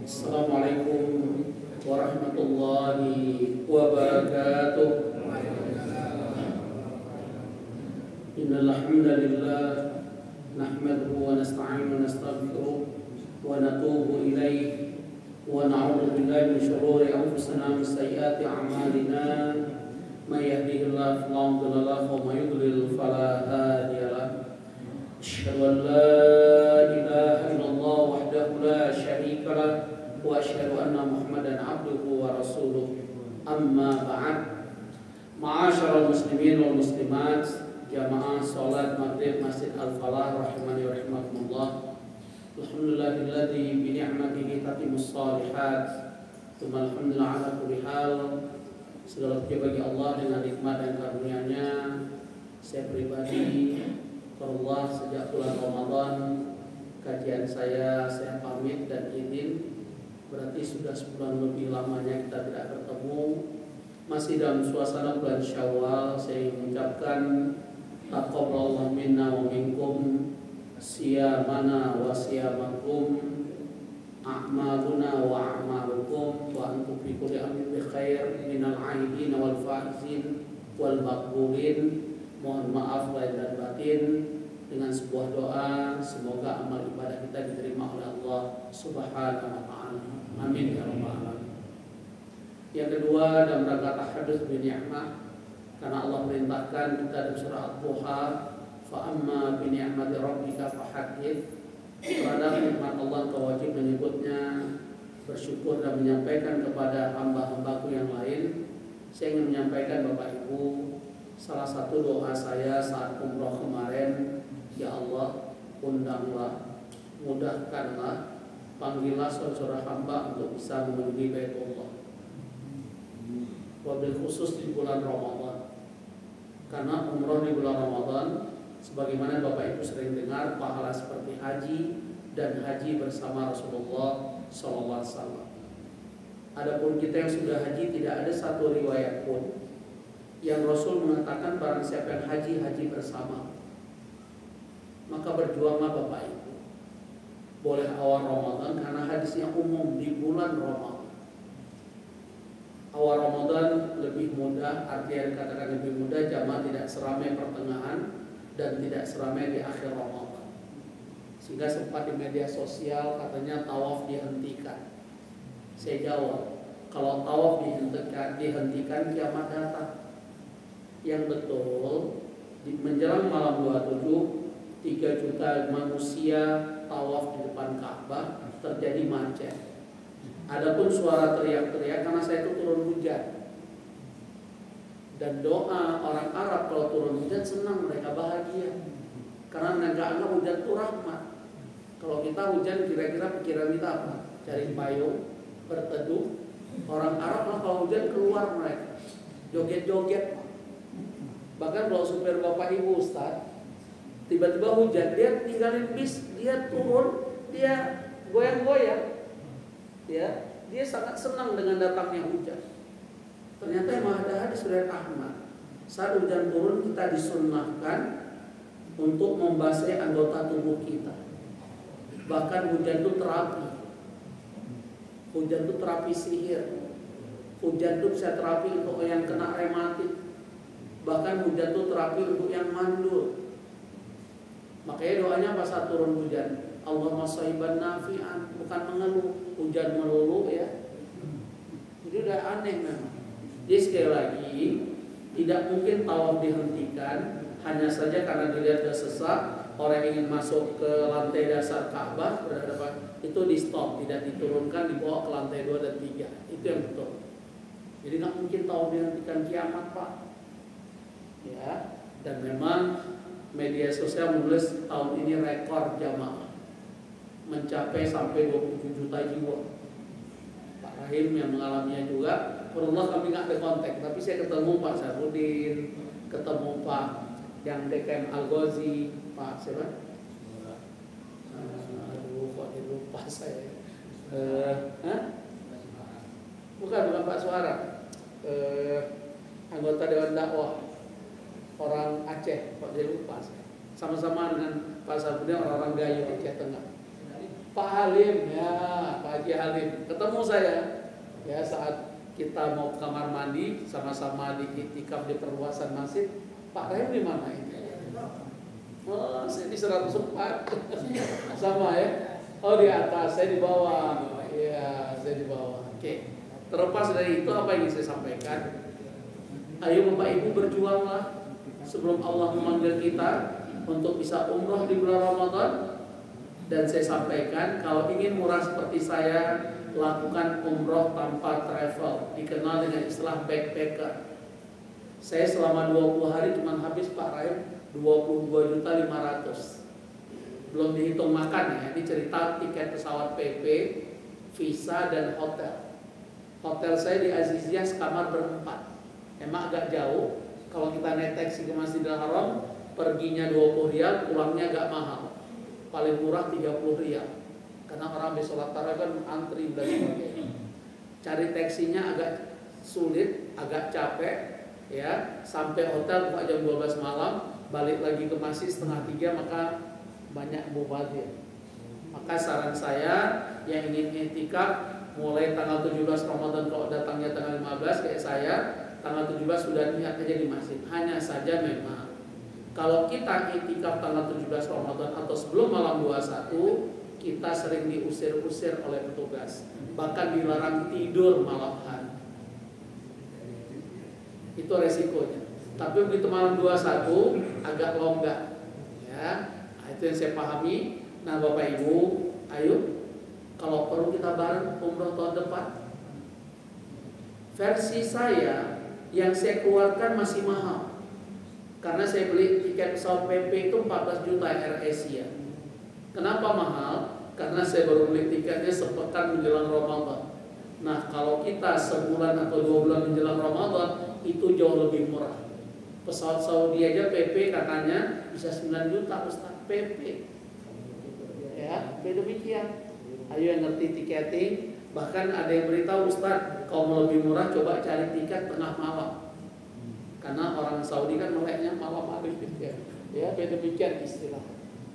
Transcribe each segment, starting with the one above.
Assalamualaikum warahmatullahi wabarakatuh. Innal hamdalillah nahmaduhu wa nasta'inuhu wa nastaghfiruh wa natubu ilaihi wa na'udzu billahi min shururi anfusina wa min sayyiati a'malina. May yahdihillahu fala mudilla lahu wa may yudlil fala hadiya lahu. Asyhadu an la ilaha illallah wahdahu la syarika lahu wa asyhadu anna Muhammadan abduhu wa rasuluh. Amma ba'd. Ma'asyiral muslimin wal muslimat, jamaah salat maghrib Masjid Al-Falah rahimani wa rahimakumullah. Alhamdulillahilladzi bi ni'matihi tatimmus shalihat. Tsumma alhamdulillah ala kulli hal. Segala puji bagi Allah dengan nikmat dan karunia-Nya. Saya pribadi Allah sejak bulan Ramadan kajian saya pamit dan izin. Berarti sudah sebulan lebih lamanya kita tidak bertemu. Masih dalam suasana bulan Syawal, saya mengucapkan taqabbalallahu minna wa minkum siyamana wa siyamakum, a'maluna wa a'malukum, wa antum fi kulli amrin bi khair minal aidin wal faizin wal maqbulin. Mohon maaf lahir dan batin dengan sebuah doa, semoga amal ibadah kita diterima oleh Allah Subhanahu wa taala. Amin ya rabbal alamin. Yang kedua, dalam rangka tahadduts bi ni'mah, karena Allah perintahkan kita dalam surah Ad-Duha, fa amma bi ni'mati rabbika fahaddits. Terhadap nikmat Allah kau wajib menyebutnya, bersyukur dan menyampaikan kepada hamba-hambaku yang lain. Saya ingin menyampaikan Bapak Ibu, salah satu doa saya saat umroh kemarin, ya Allah, undanglah, mudahkanlah, panggillah saudara hamba untuk bisa memenuhi Baitullah. Wabil khusus di bulan Ramadan, karena umroh di bulan Ramadan, sebagaimana Bapak Ibu sering dengar, pahala seperti haji dan haji bersama Rasulullah SAW. Adapun kita yang sudah haji, tidak ada satu riwayat pun yang Rasul mengatakan barang siapa yang haji bersama. Maka berjuanglah Bapak Ibu. Boleh awal Ramadan karena hadisnya umum di bulan Ramadan. Awal Ramadan lebih mudah, artinya dikatakan lebih mudah, jamaah tidak seramai pertengahan dan tidak seramai di akhir Ramadan. Sehingga sempat di media sosial katanya tawaf dihentikan. Saya jawab, kalau tawaf dihentikan kiamat datang. Yang betul, menjelang malam 27, 3 juta manusia tawaf di depan Ka'bah, terjadi macet. Adapun suara teriak-teriak karena saya itu turun hujan. Dan doa orang Arab kalau turun hujan senang, mereka bahagia. Karena mereka anggap hujan itu rahmat. Kalau kita hujan, kira-kira pikiran kita apa? Cari payung, berteduh. Orang Arab lah kalau hujan keluar mereka, joget-joget. Bahkan kalau supir Bapak Ibu Ustaz, tiba-tiba hujan, dia tinggalin bis, dia turun, dia goyang-goyang. Ya, dia sangat senang dengan datangnya hujan. Ternyata emang ada hadis riwayat Ahmad, saat hujan turun kita disunnahkan untuk membasahi anggota tubuh kita. Bahkan hujan itu terapi. Hujan itu terapi sihir. Hujan itu bisa terapi untuk yang kena rematik. Bahkan hujan itu terapi untuk yang mandul. Makanya doanya pas saat turun hujan, Allahumma shayban nafi'an, bukan mengeluh, hujan melulu ya. Jadi udah aneh memang. Jadi sekali lagi, tidak mungkin tawaf dihentikan hanya saja karena dilihat sudah sesak, orang ingin masuk ke lantai dasar Ka'bah, itu di stop, tidak diturunkan, dibawa ke lantai 2 dan 3. Itu yang betul. Jadi nggak mungkin tawaf dihentikan kiamat, Pak. Ya, dan memang media sosial menulis tahun ini rekor jamaah mencapai sampai 27 juta jiwa. Pak Rahim yang mengalaminya juga, Allah kami nggak ada kontak, tapi saya ketemu Pak Sarudin, ketemu Pak yang DKM Al-Ghazi, Pak siapa? Aduh, kok lupa saya. Bukan Pak Suara, anggota Dewan Dakwah. Orang Aceh, Pak dia lupa. Sama-sama dengan Pak Sarudin orang-orang Gayo Aceh Tengah. Pak Halim ya, Pak Pak Haji Halim. Ketemu saya ya saat kita mau ke kamar mandi sama-sama di iktikaf di perluasan masjid. Pak Rahim di mana ini? Oh, saya di 104. Sama ya. Oh, di atas, saya di bawah. Iya, saya di bawah. Oke. Terlepas dari itu, apa yang ingin saya sampaikan? Ayo Bapak Ibu berjuanglah sebelum Allah memanggil kita untuk bisa umroh di bulan Ramadan. Dan saya sampaikan, kalau ingin murah seperti saya, lakukan umroh tanpa travel, dikenal dengan istilah backpacker. Saya selama 20 hari cuma habis Pak Rahim 22.500.000. Belum dihitung makan ya, ini cerita tiket pesawat PP, visa dan hotel. Hotel saya di Aziziyah sekamar berempat. Emang agak jauh. Kalau kita naik taksi ke Masjidil Haram, perginya 20 rial, pulangnya agak mahal. Paling murah 30 rial. Karena orang habis sholat tarawih kan antri dan sebagainya. Cari taksinya agak sulit, agak capek, ya. Sampai hotel buka jam 12 malam, balik lagi ke masjid setengah 3, maka banyak mubazir. Maka saran saya yang ingin i'tikaf mulai tanggal 17 Ramadan, kalau datangnya tanggal 15 kayak saya, tanggal 17 sudah niat aja di masjid. Hanya saja memang kalau kita i'tikaf tanggal 17 Ramadan atau sebelum malam 21, kita sering diusir-usir oleh petugas, bahkan dilarang tidur malam hari. Itu resikonya. Tapi begitu malam 21 agak longgar, ya. Nah, itu yang saya pahami. Nah, Bapak Ibu, ayo kalau perlu kita bareng umroh tahun depan. Versi saya yang saya keluarkan masih mahal, karena saya beli tiket pesawat PP itu 14 juta Air Asia. Kenapa mahal? Karena saya baru beli tiketnya sepekan menjelang Ramadan. Nah, kalau kita sebulan atau 2 bulan menjelang Ramadan, itu jauh lebih murah. Pesawat Saudi aja PP katanya bisa 9 juta Ustaz, PP. Ya, demikian. Ayo yang ngerti tiketing, bahkan ada yang beritahu, Ustaz, kalau mau lebih murah coba cari tiket tengah malam. Karena orang Saudi kan meleknya malam hari ya. Ya, demikian istilah.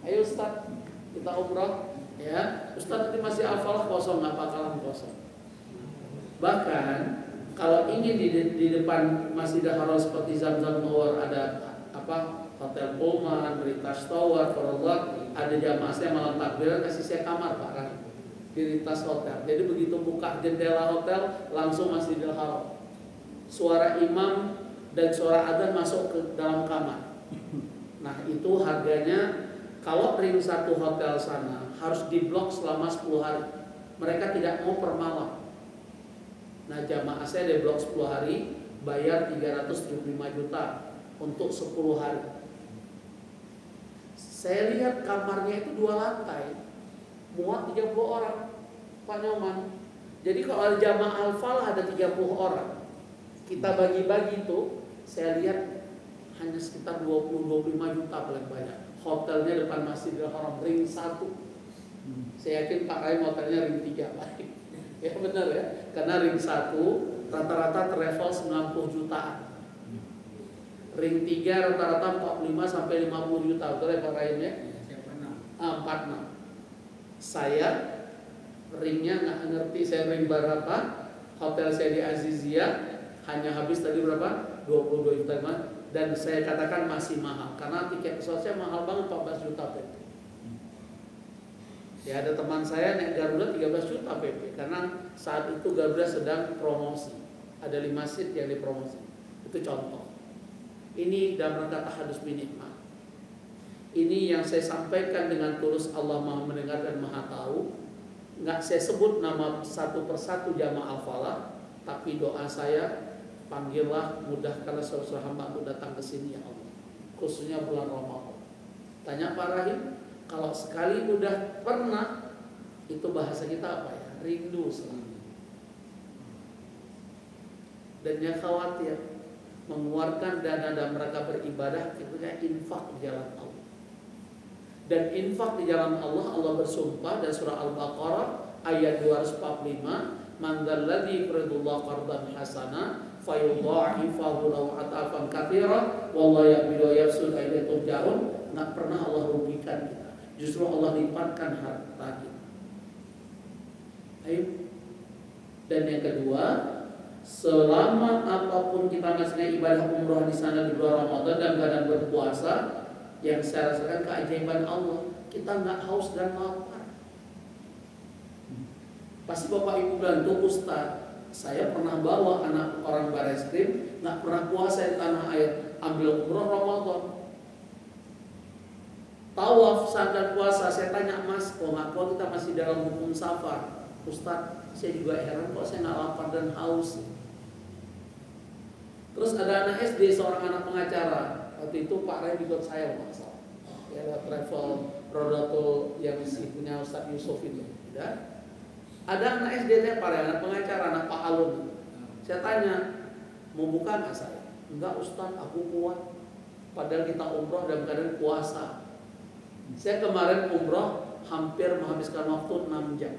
Ayo Ustaz, kita umrah. Ya, Ustaz nanti masih Al-Falah kosong, nggak bakalan kosong. Bahkan kalau ingin di depan Masjidil Haram seperti Zamzam Tower ada apa, Hotel Pullman, Ritas Tower, Farullah, ada jamaah saya malam takbiran kasih saya kamar Pak Rahim di Ritas Hotel. Jadi begitu buka jendela hotel langsung Masjidil Haram. Suara imam dan suara adzan masuk ke dalam kamar. Nah, itu harganya kalau ring 1 hotel sana harus diblok selama 10 hari. Mereka tidak mau per malam. Nah, jamaah saya di blok 10 hari bayar 375 juta untuk 10 hari. Saya lihat kamarnya itu 2 lantai, muat 30 orang, Pak Nyoman. Jadi kalau ada jamaah Al-Falah ada 30 orang, kita bagi-bagi itu, saya lihat hanya sekitar 20-25 juta paling banyak. Hotelnya depan Masjidil Haram ring 1. Saya yakin Pak Rahim hotelnya ring 3 Pak. Ya benar ya, karena ring 1 rata-rata travel 90 jutaan. Ring 3 rata-rata 45 sampai 50 juta, betul ya Pak Rahim ya? 46. Saya ringnya nggak ngerti saya ring berapa. Hotel saya di Aziziyah hanya habis tadi berapa? 22 juta. Dan saya katakan masih mahal karena tiket pesawat saya mahal banget, 14 juta PP. Ya, ada teman saya naik Garuda 13 juta PP karena saat itu Garuda sedang promosi. Ada 5 seat yang dipromosi. Itu contoh. Ini dalam rangka tahadus binikmah. Ini yang saya sampaikan dengan tulus, Allah Maha mendengar dan Maha tahu. Nggak saya sebut nama satu persatu jamaah Al-Falah, tapi doa saya, panggillah, mudahkanlah saudara hamba untuk datang ke sini ya Allah, khususnya bulan Ramadan. Tanya Pak Rahim, kalau sekali udah pernah, itu bahasa kita apa ya? Rindu selalu. Dan yang khawatir mengeluarkan dana dan mereka beribadah ketika infak di jalan Allah. Dan infak di jalan Allah, Allah bersumpah dan surah Al-Baqarah ayat 245, man dzalladzi yuqridullah qardan hasana fayudha'ifahu lahu at'afan katsira wallahu yaqbidu yafsud ilaihi turja'un. Enggak pernah Allah rugikan kita. Justru Allah lipatkan harta kita. Ayo. Dan yang kedua, selama apapun kita melaksanakan ibadah umroh di sana di bulan Ramadan dan keadaan berpuasa, yang saya rasakan keajaiban Allah, kita nggak haus dan lapar. Pasti bapak ibu bilang, tuh Ustaz, saya pernah bawa anak orang Bareskrim nggak pernah puasa di tanah air, ambil umroh Ramadan, tawaf saat dan puasa. Saya tanya, Mas, kok nggak puasa, kita masih dalam hukum safar? Ustaz, saya juga heran kok saya nggak lapar dan haus. Terus ada anak SD, seorang anak pengacara. Waktu itu Pak Ray ikut saya masalah. Ya, ada travel Rodatul yang si punya Ustaz Yusuf ini. Ya. Ada anak SD saya Pak Ray, anak pengacara, anak Pak Alun. Saya tanya, mau buka nggak saya? Enggak Ustaz, aku kuat. Padahal kita umroh dalam keadaan puasa. Saya kemarin umroh hampir menghabiskan waktu 6 jam.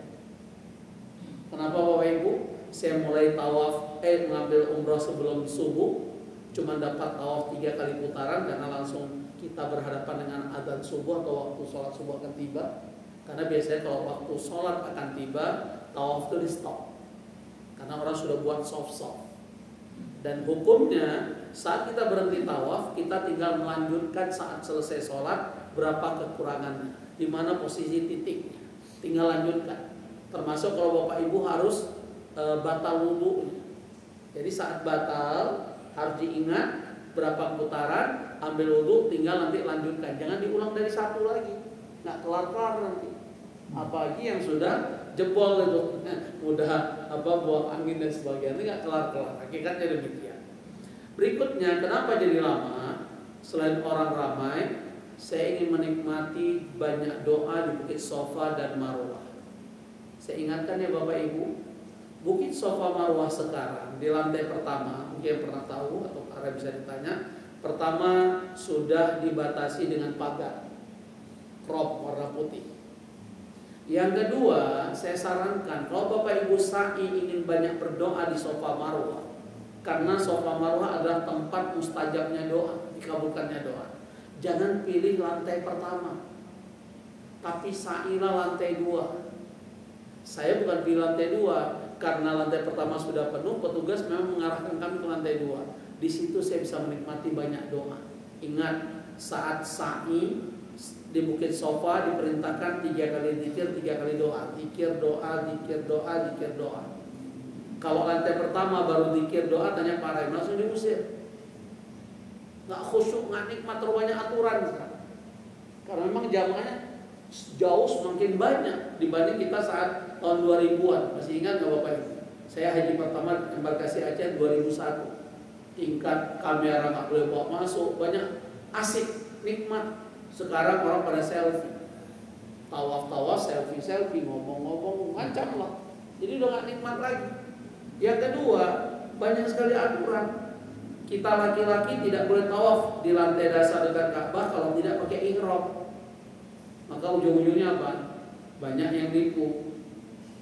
Kenapa Bapak Ibu? Saya mulai tawaf, mengambil umroh sebelum subuh, cuma dapat tawaf 3 kali putaran karena langsung kita berhadapan dengan adzan subuh atau waktu sholat subuh akan tiba. Karena biasanya kalau waktu sholat akan tiba, tawaf itu di stop. Karena orang sudah buat soft. Dan hukumnya saat kita berhenti tawaf, kita tinggal melanjutkan saat selesai sholat berapa kekurangannya, di mana posisi titiknya, tinggal lanjutkan. Termasuk kalau Bapak Ibu harus batal wudhu. Jadi saat batal harus diingat berapa putaran, ambil wudhu, tinggal nanti lanjutkan. Jangan diulang dari satu lagi, nggak kelar-kelar nanti. Apalagi yang sudah jebol itu, mudah buang angin dan sebagainya, nggak kelar-kelar. Hakikatnya demikian. Berikutnya, kenapa jadi lama? Selain orang ramai, saya ingin menikmati banyak doa di Bukit Sofa dan Marwah. Saya ingatkan ya Bapak Ibu, Bukit Sofa Marwah sekarang di lantai pertama, mungkin pernah tahu atau karena bisa ditanya, pertama sudah dibatasi dengan pagar crop warna putih. Yang kedua, saya sarankan kalau Bapak Ibu sa'i ingin banyak berdoa di Sofa Marwah, karena Sofa Marwah adalah tempat mustajabnya doa, dikabulkannya doa. Jangan pilih lantai pertama, tapi sa'ilah lantai 2. Saya bukan pilih lantai 2 karena lantai pertama sudah penuh, petugas memang mengarahkan kami ke lantai 2. Di situ saya bisa menikmati banyak doa. Ingat, saat sa'i di Bukit Sofa diperintahkan 3 kali zikir, 3 kali doa. Zikir, doa, zikir, doa, zikir, doa. Kalau lantai pertama baru zikir, doa, tanya Pak Rai, langsung diusir. Nggak khusyuk, nggak nikmat, terlalu banyak aturan sekarang. Karena memang jamaahnya jauh semakin banyak dibanding kita saat tahun 2000-an. Masih ingat nggak Bapak Ibu? Saya haji pertama embarkasi Aceh 2001. Tingkat kamera nggak boleh bawa masuk, banyak asik, nikmat. Sekarang orang pada selfie, tawaf, selfie, ngomong-ngomong, ngancam lah. Jadi udah nggak nikmat lagi. Yang kedua, banyak sekali aturan. Kita laki-laki tidak boleh tawaf di lantai dasar dekat Ka'bah kalau tidak pakai ihram. Maka ujung-ujungnya apa? Banyak yang nipu.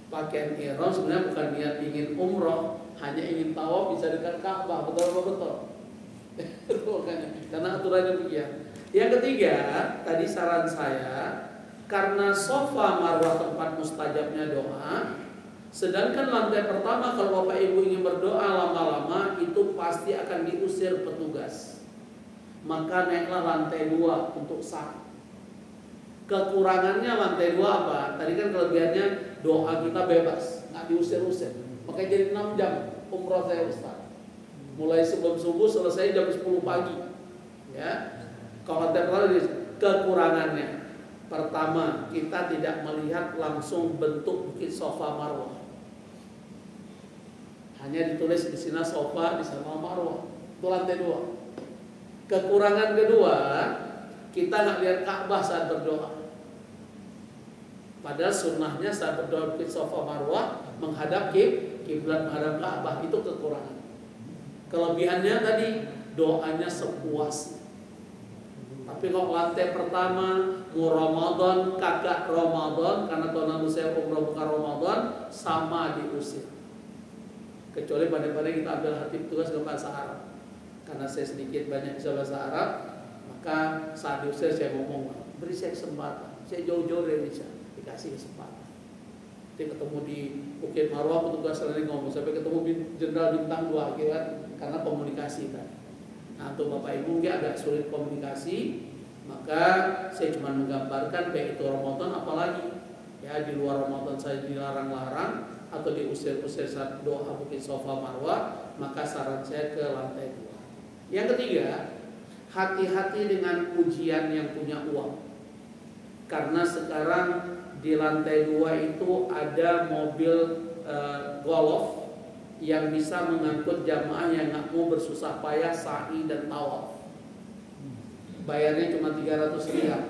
Pakaian ihram sebenarnya bukan niat ingin umroh, hanya ingin tawaf bisa dekat Ka'bah. Betul. Karena aturannya begitu. Yang ketiga, tadi saran saya, karena Sofa Marwah tempat mustajabnya doa, sedangkan lantai pertama kalau Bapak Ibu ingin berdoa lama-lama itu pasti akan diusir petugas. Maka naiklah lantai 2 untuk sa'i. Kekurangannya lantai 2 apa? Tadi kan kelebihannya doa kita bebas, nggak diusir-usir. Makanya jadi 6 jam umroh saya Ustaz. Mulai sebelum subuh selesai jam 10 pagi. Ya. Kalau lantai pertama kekurangannya, pertama kita tidak melihat langsung bentuk Bukit Sofa Marwah. Hanya ditulis di sini sofa, di sana Marwah. Itu lantai 2. Kekurangan kedua, kita nggak lihat Ka'bah saat berdoa. Padahal sunnahnya saat berdoa Bukit Sofa Marwah menghadap kiblat, menghadap Ka'bah, itu kekurangan. Kelebihannya tadi doanya sepuasnya. Tapi kalau lantai pertama mau Ramadan kagak Ramadan, karena tahun lalu saya umroh bukan Ramadan, sama diusir. Kecuali pandai-pandai kita ambil hati tugas ke bahasa Arab. Karena saya sedikit banyak bisa bahasa Arab, maka saat diusir saya ngomong, beri saya kesempatan. Saya jauh-jauh dari Indonesia, dikasih kesempatan. ketemu di Bukit Marwah, petugas selalu ngomong sampai ketemu Jenderal Bintang 2 gitu kan, karena komunikasi kan. Nah, untuk Bapak Ibu mungkin agak sulit komunikasi, maka saya cuma menggambarkan baik itu Ramadan apalagi ya di luar Ramadan saya dilarang-larang atau diusir-usir saat doa Bukit Safa Marwah, maka saran saya ke lantai 2. Yang ketiga, hati-hati dengan ujian yang punya uang. Karena sekarang di lantai 2 itu ada mobil golf yang bisa mengangkut jamaah yang nggak mau bersusah payah sa'i dan tawaf. Bayarnya cuma 300 riyal.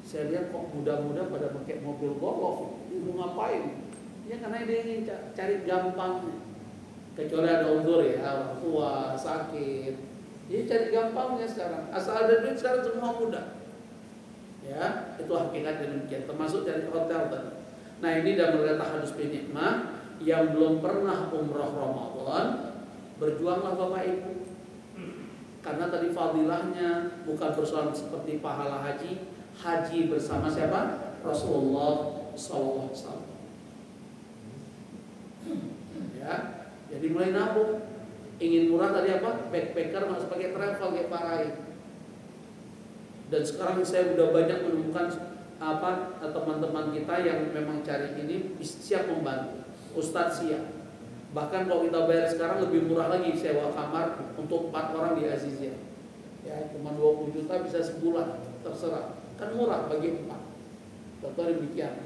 Saya lihat kok muda-muda pada pakai mobil golf, ini mau ngapain? Ya karena dia ingin cari gampangnya. Kecuali ada uzur ya, orang tua, sakit. Dia cari gampangnya sekarang. Asal ada duit sekarang semua mudah. Ya, itu hakikat demikian. Termasuk dari hotel tadi. Nah ini dalam rangka tahadus bin nikmah yang belum pernah umrah Ramadan, berjuanglah Bapak Ibu. Karena tadi fadilahnya bukan persoalan seperti pahala haji. Haji bersama siapa? Rasulullah SAW. Ya, jadi mulai nabung. Ingin murah tadi apa? Backpacker masuk pakai travel kayak Parai. Dan sekarang saya sudah banyak menemukan teman-teman kita yang memang cari ini siap membantu. Ustadz siap. Bahkan kalau kita bayar sekarang lebih murah lagi sewa kamar untuk 4 orang di Azizia. Ya, cuma 20 juta bisa sebulan, terserah. Kan murah bagi 4. Contoh demikian.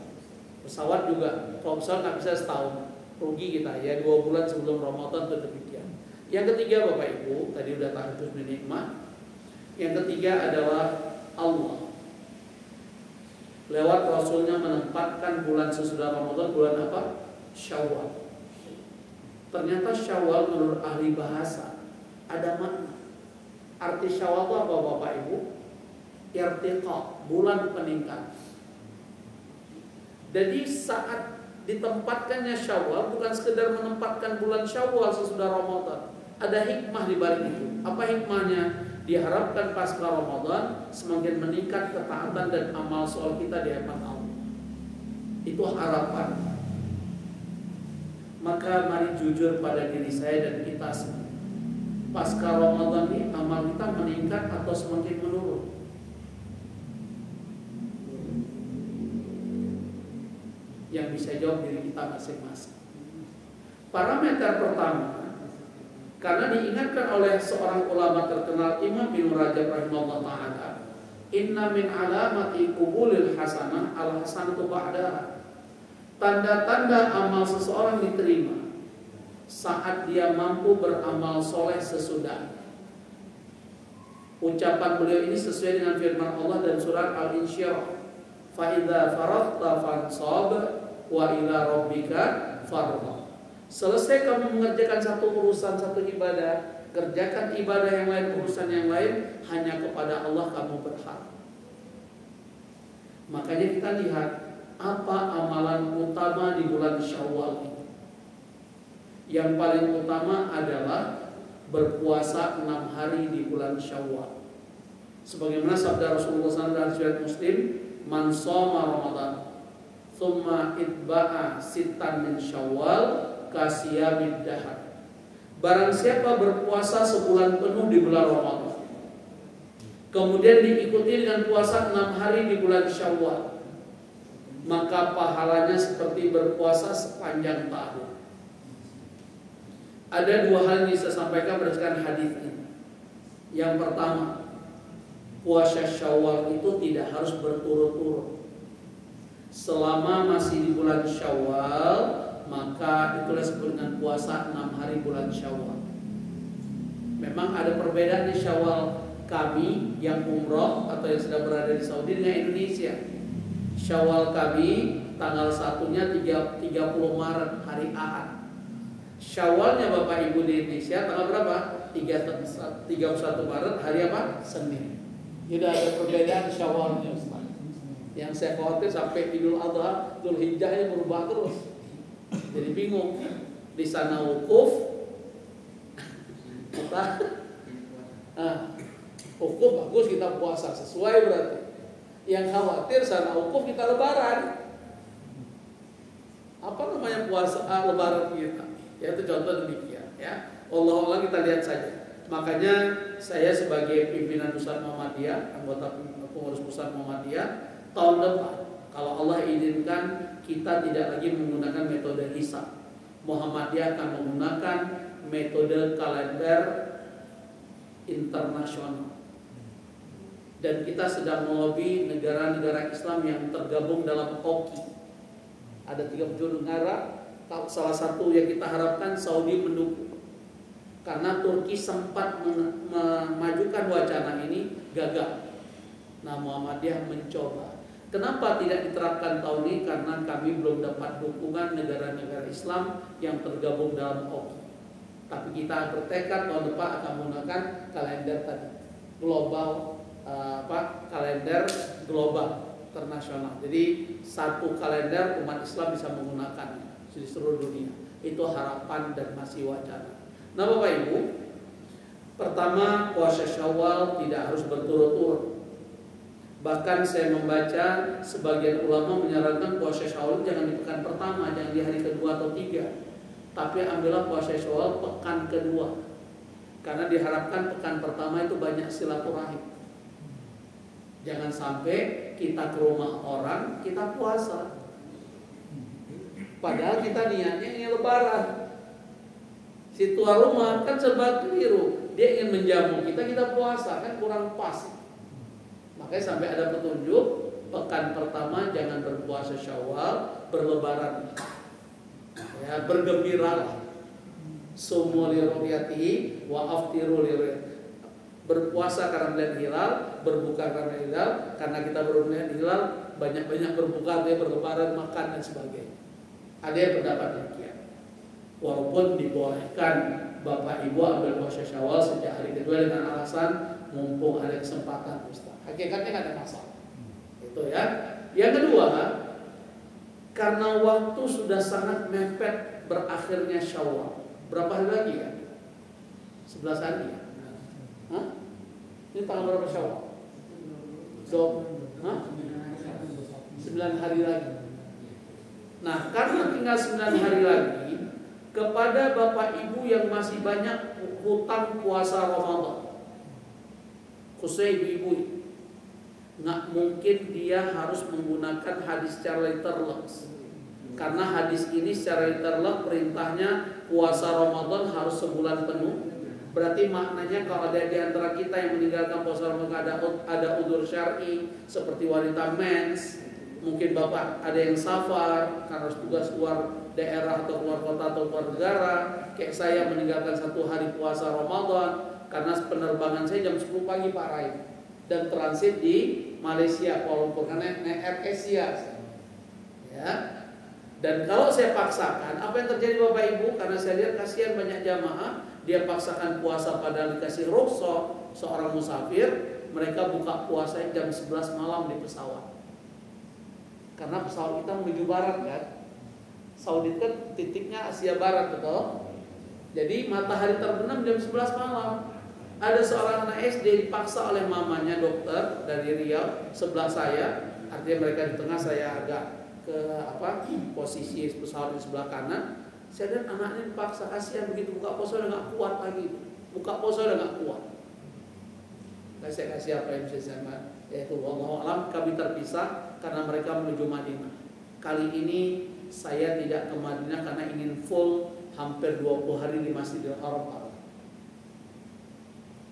Pesawat juga, kalau pesawat nggak bisa setahun, rugi kita ya 2 bulan sebelum Ramadan itu demikian. Yang ketiga Bapak Ibu, tadi udah tahadus bin nikmah. Yang ketiga adalah Allah. Lewat Rasulnya menempatkan bulan sesudah Ramadan bulan apa? Syawal. Ternyata Syawal menurut ahli bahasa ada makna. Arti Syawal itu apa Bapak Ibu? Irtiqa, bulan peningkat. Jadi saat ditempatkannya Syawal bukan sekedar menempatkan bulan Syawal sesudah Ramadan. Ada hikmah di balik itu. Apa hikmahnya? Diharapkan pasca Ramadan semakin meningkat ketaatan dan amal soleh kita di hadapan Allah. Itu harapan. Maka mari jujur pada diri saya dan kita semua. Pasca Ramadan ini amal kita meningkat atau semakin menurun? Yang bisa jawab diri kita masing-masing. Parameter pertama, karena diingatkan oleh seorang ulama terkenal Imam bin Rajab rahimahullah ta'ala, inna min alamati qubulil hasanah al-hasanatu ba'daha. Tanda-tanda amal seseorang diterima saat dia mampu beramal soleh sesudah. Ucapan beliau ini sesuai dengan firman Allah dan surat Al-Insyirah. Fa idza faraghta fansab wa ila rabbika farghab. Selesai kamu mengerjakan satu urusan, satu ibadah, kerjakan ibadah yang lain, urusan yang lain, hanya kepada Allah kamu berharap. Makanya kita lihat apa amalan utama di bulan Syawal ini. Yang paling utama adalah berpuasa 6 hari di bulan Syawal. Sebagaimana sabda Rasulullah SAW dalam riwayat Muslim, man shoma Ramadan, thumma itba'a sittan min Syawal kasiyamid dahar. Barang siapa berpuasa sebulan penuh di bulan Ramadan, kemudian diikuti dengan puasa 6 hari di bulan Syawal, maka pahalanya seperti berpuasa sepanjang tahun. Ada 2 hal yang saya sampaikan berdasarkan hadis ini. Yang pertama, puasa Syawal itu tidak harus berturut-turut. Selama masih di bulan Syawal, maka itulah disebut dengan puasa 6 hari bulan Syawal. Memang ada perbedaan di Syawal kami yang umroh atau yang sedang berada di Saudi dengan Indonesia. Syawal kami tanggal 1-nya 30 Maret hari Ahad. Syawalnya Bapak Ibu di Indonesia tanggal berapa? 31 Maret hari apa? Senin. Jadi ada perbedaan Syawalnya Ustaz. Yang saya khawatir sampai Idul Adha, Dzul Hijjahnya berubah terus. Jadi bingung. Di sana wukuf, wukuf bagus kita puasa sesuai berarti. Yang khawatir sana wukuf kita lebaran. puasa Lebaran kita. Ya, itu contoh demikian. Ya, Allah kita lihat saja. Makanya saya sebagai pimpinan pusat Muhammadiyah, anggota pengurus pusat Muhammadiyah, tahun depan kalau Allah izinkan kita tidak lagi menggunakan metode hisab. Muhammadiyah akan menggunakan metode kalender internasional. Dan kita sedang melobi negara-negara Islam yang tergabung dalam OKI. Ada 37 negara, salah satu yang kita harapkan Saudi mendukung. Karena Turki sempat memajukan wacana ini, gagal. Nah, Muhammadiyah mencoba. Kenapa tidak diterapkan tahun ini? Karena kami belum dapat dukungan negara-negara Islam yang tergabung dalam OKI. Tapi kita bertekad tahun depan akan menggunakan kalender tadi, global, kalender global internasional. Jadi satu kalender umat Islam bisa menggunakannya di seluruh dunia. Itu harapan dan masih wacana. Nah, Bapak Ibu, pertama puasa Syawal tidak harus berturut-turut. Bahkan saya membaca sebagian ulama menyarankan puasa Syawal jangan di pekan pertama, jangan di hari kedua atau tiga, tapi ambillah puasa Syawal pekan kedua. Karena diharapkan pekan pertama itu banyak silaturahim. Jangan sampai kita ke rumah orang, kita puasa. Padahal kita niatnya ingin Lebaran. Si tuan rumah kan serba keliru. Dia ingin menjamu kita, kita puasa, kan kurang pas. Makanya sampai ada petunjuk pekan pertama jangan berpuasa Syawal, berlebaran. Ya, bergembiralah. Sumu li ru'yatihi wa aftiru li ru'yatihi. Berpuasa karena melihat hilal, berbuka karena hilal. Karena kita baru melihat hilal, banyak-banyak berbuka, dia berlebaran, makan dan sebagainya. Ada yang pendapat demikian. Walaupun dibolehkan Bapak Ibu ambil puasa Syawal sejak hari kedua dengan alasan mumpung ada kesempatan, Ustaz. Hakikatnya nggak ada masalah. Itu ya. Yang kedua, karena waktu sudah sangat mepet berakhirnya Syawal. Berapa hari lagi ya? 11 hari ya? Hah? Ini tanggal berapa Syawal? 9 hari lagi. Nah, karena tinggal 9 hari lagi, kepada Bapak Ibu yang masih banyak hutang puasa Ramadan, khususnya ibu-ibu, nggak mungkin dia harus menggunakan hadis secara literal. Karena hadis ini secara literal perintahnya puasa Ramadan harus sebulan penuh. Berarti maknanya kalau ada di antara kita yang meninggalkan puasa Ramadan ada udzur syar'i seperti wanita mens, mungkin Bapak ada yang safar karena harus tugas keluar daerah atau keluar kota atau keluar negara, kayak saya meninggalkan 1 hari puasa Ramadan karena penerbangan saya jam 10 pagi Pak Rai dan transit di Malaysia Kuala Lumpur karena naik Air Asia. Ya. Dan kalau saya paksakan, apa yang terjadi Bapak Ibu? Karena saya lihat kasihan banyak jamaah, dia paksakan puasa padahal dikasih rukhsah seorang musafir, mereka buka puasa jam 11 malam di pesawat. Karena pesawat kita menuju barat kan. Saudi kan titiknya Asia Barat, betul? Jadi matahari terbenam jam 11 malam. Ada seorang anak SD dipaksa oleh mamanya dokter dari Riau sebelah saya, artinya mereka di tengah, saya agak ke posisi pesawat di sebelah kanan. Saya lihat anaknya dipaksa, kasihan begitu buka puasa udah nggak kuat lagi, buka puasa udah nggak kuat. Saya kasih apa yang bisa saya, yaitu wallahu alam, kami terpisah karena mereka menuju Madinah. Kali ini saya tidak ke Madinah karena ingin full hampir 20 hari di Masjidil Haram.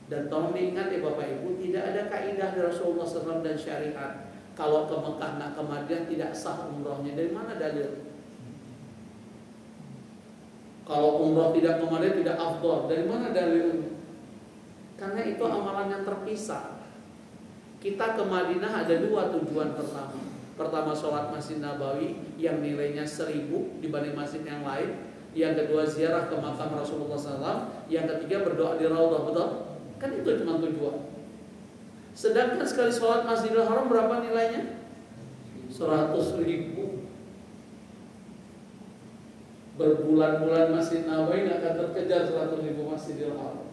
Dan tolong diingat ya Bapak Ibu, tidak ada kaidah dari Rasulullah SAW dan syariat. Kalau ke Mekah nak ke Madinah tidak sah umrohnya. Dari mana dalil? Kalau umroh tidak ke Madinah tidak afdal. Dari mana dalil? Karena itu amalan yang terpisah. Kita ke Madinah ada 2 tujuan pertama. Pertama sholat Masjid Nabawi yang nilainya 1000 dibanding masjid yang lain. Yang kedua ziarah ke makam Rasulullah SAW. Yang ketiga berdoa di Raudhah, betul? Kan itu cuma tujuan. Sedangkan sekali sholat Masjidil Haram berapa nilainya? 100.000. Berbulan-bulan Masjid Nabawi nggak akan terkejar 100.000 Masjidil Haram.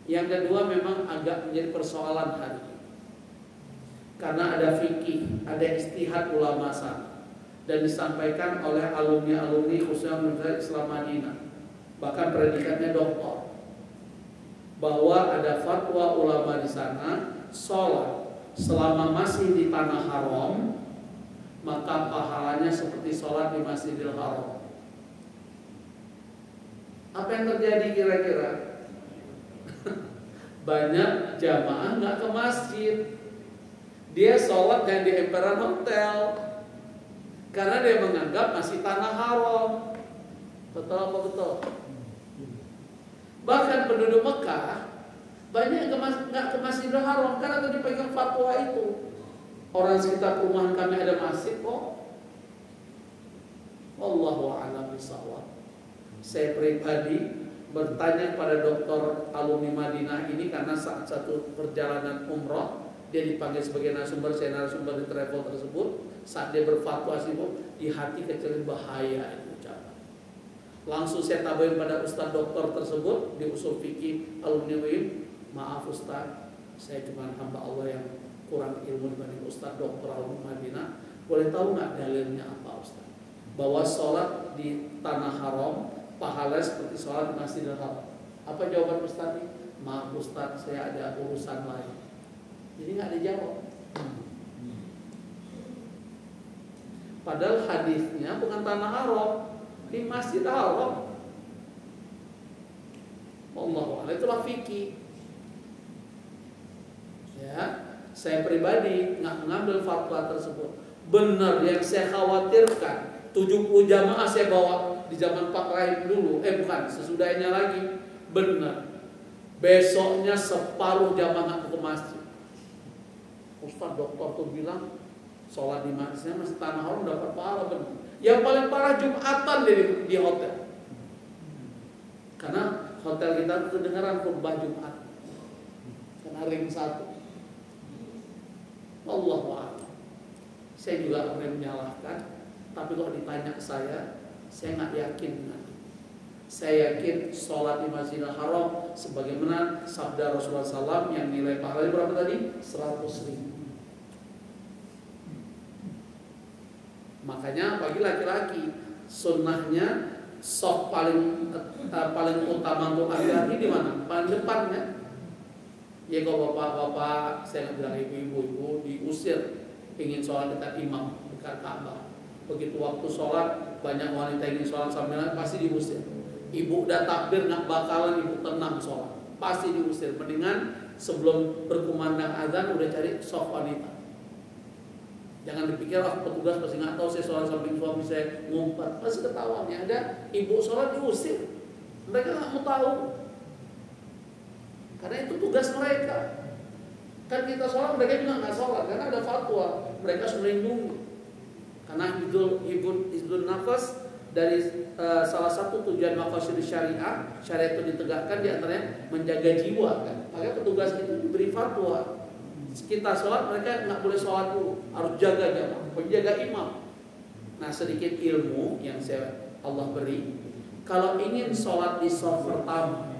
Yang kedua memang agak menjadi persoalan hari ini. Karena ada fikih, ada istihad ulama sana. dan disampaikan oleh alumni-alumni khususnya Universitas Islam Madinah, bahkan predikatnya doktor, bahwa ada fatwa ulama di sana, sholat selama masih di tanah haram maka pahalanya seperti sholat di Masjidil Haram. Apa yang terjadi kira-kira? Banyak jamaah nggak ke masjid, dia sholat yang di emperan hotel karena dia menganggap masih tanah haram. Betul apa betul? Bahkan penduduk Mekah banyak yang nggak ke Masjidil Haram karena tadi pegang fatwa itu. Orang sekitar perumahan kami ada masjid kok. Wallahu a'lam bishawab. Saya pribadi bertanya kepada dokter alumni Madinah ini karena saat satu perjalanan umroh dia dipanggil sebagai narasumber, saya narasumber di travel tersebut. Saat dia berfatwa di hati kecil bahaya itu ucapan. Langsung saya tabarin pada ustaz dokter tersebut di usul fikih alumni UIN, maaf ustaz, saya cuma hamba Allah yang kurang ilmu dibanding ustaz dokter alumni Madinah. Boleh tahu nggak dalilnya apa ustaz? Bahwa sholat di tanah haram pahala seperti sholat di Masjidil Haram. Apa jawaban ustaz ini? Maaf ustaz, saya ada urusan lain. Jadi nggak dijawab. Padahal hadisnya bukan tanah haram, di Masjid Haram. Wallahu a'lam, itulah fikih. Ya, saya pribadi nggak mengambil fatwa tersebut. Benar yang saya khawatirkan 70 jamaah saya bawa di zaman Pak Rahim dulu, bukan, sesudahnya lagi. Benar, besoknya separuh jamaah ke masjid. Ustaz dokter tuh bilang sholat di masjid masih tanah haram dapat pahala. Benar. Yang paling parah Jumatan di hotel, karena hotel kita kedengaran khutbah Jumat karena ring 1. Allahu a'lam. Saya juga akan menyalahkan, tapi kalau ditanya saya nggak yakin dengan itu. Saya yakin sholat di Masjidil Haram sebagaimana sabda Rasulullah SAW yang nilai pahalanya berapa tadi? 100.000. Makanya bagi laki-laki sunnahnya soft paling utama untuk laki-laki di mana? Paling depannya. Ya kalau bapak-bapak, saya nggak bilang ibu-ibu diusir ingin sholat dekat imam dekat Ka'bah. Begitu waktu sholat banyak wanita ingin sholat sambil pasti diusir. Ibu udah takbir nggak bakalan ibu tenang sholat, pasti diusir. Mendingan sebelum berkumandang azan udah cari soft wanita. Jangan dipikir petugas pasti nggak tahu saya sholat samping suami saya ngumpet, pasti ketahuan. Yang ada ibu sholat diusir, mereka nggak mau tahu. Karena itu tugas mereka. Kan kita sholat, mereka juga nggak sholat karena ada fatwa. Mereka harus melindungi. Karena hibdul nafas dari salah satu tujuan maqasid syariah itu ditegakkan diantaranya menjaga jiwa kan. Maka petugas itu diberi fatwa. Kita sholat, mereka nggak boleh sholat dulu, harus jaga jamaah, menjaga imam. Nah sedikit ilmu yang Allah beri, kalau ingin sholat di shaf pertama,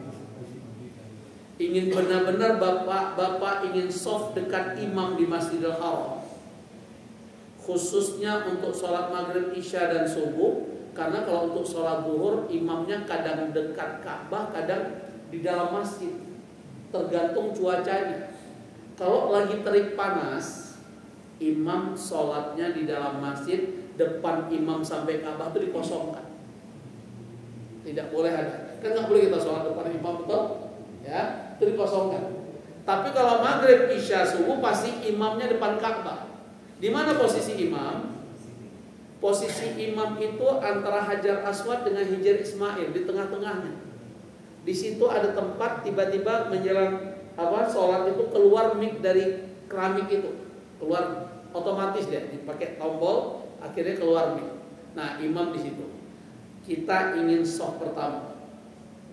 ingin benar-benar bapak ingin shaf dekat imam di Masjidil Haram, khususnya untuk sholat maghrib, isya dan subuh. Karena kalau untuk sholat zuhur imamnya kadang dekat Ka'bah, kadang di dalam masjid, tergantung cuacanya. Kalau lagi terik panas, imam sholatnya di dalam masjid, depan imam sampai Ka'bah itu dikosongkan. Tidak boleh ada. Kan nggak boleh kita sholat depan imam, betul? Ya, itu dikosongkan. Tapi kalau maghrib, isya, subuh pasti imamnya depan Ka'bah. Di mana posisi imam? Posisi imam itu antara Hajar Aswad dengan Hijr Ismail, di tengah-tengahnya. Di situ ada tempat tiba-tiba menjelang sholat itu keluar mic dari keramik itu, keluar otomatis dia dipakai tombol, akhirnya keluar mic. Nah imam di situ. Kita ingin shaf pertama.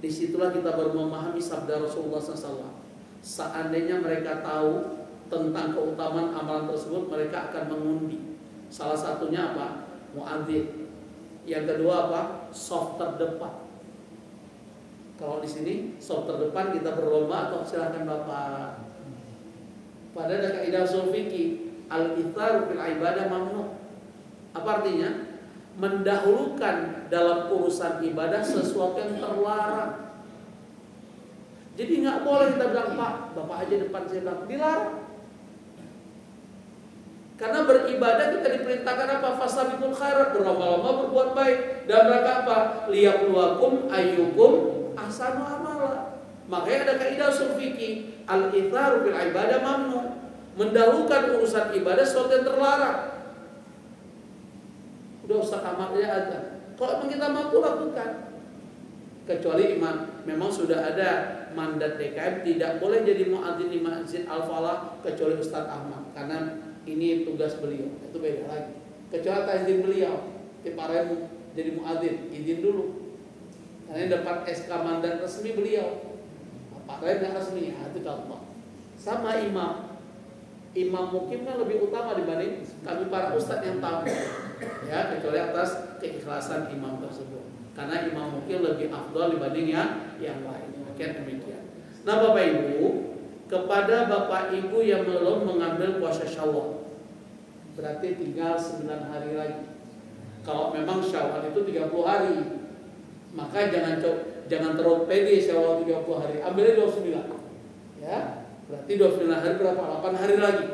Disitulah kita baru memahami sabda Rasulullah SAW. Seandainya mereka tahu tentang keutamaan amalan tersebut, mereka akan mengundi. Salah satunya apa? Muadzin. Yang kedua apa? Shaf terdepan. Kalau di sini shaf terdepan kita berlomba atau silakan Bapak. Pada ada kaidah ushul fikih, al-ithar fil ibadah mamnu. Apa artinya? Mendahulukan dalam urusan ibadah sesuatu yang terlarang. Jadi nggak boleh kita bilang, Pak, Bapak aja depan saya bilang, dilarang. Karena beribadah kita diperintahkan apa? Fastabiqul khairat, berlomba-lomba berbuat baik. Dan rangka apa? Liyabluwakum ayyukum ahsanu amala. Makanya ada kaidah ushul fikih, al-itharu bil ibadah mamnu. Mendahulukan urusan ibadah sesuatu yang terlarang. Udah Ustaz amatnya ada. Kalau memang kita mampu lakukan. Kecuali imam memang sudah ada mandat DKM tidak boleh jadi muadzin di Masjid Al-Falah kecuali Ustaz Ahmad karena ini tugas beliau, itu beda lagi. Kecuali atas izin beliau, Tiparemu jadi muadzin, izin dulu. Karena dapat SK mandat resmi beliau. Pak Rai nggak resmi, itu contoh. Sama imam mukimnya lebih utama dibanding kami para ustadz yang tamu. Ya, kecuali atas keikhlasan imam tersebut. Karena imam mukim lebih afdal dibanding yang lain. Mungkin demikian. Nah, Bapak Ibu, kepada Bapak Ibu yang belum mengambil puasa Syawal, berarti tinggal 9 hari lagi. Kalau memang Syawal itu 30 hari, maka jangan terlalu pede Syawal 30 hari. Ambilnya 29. Ya, berarti 29 hari berapa? 8 hari lagi.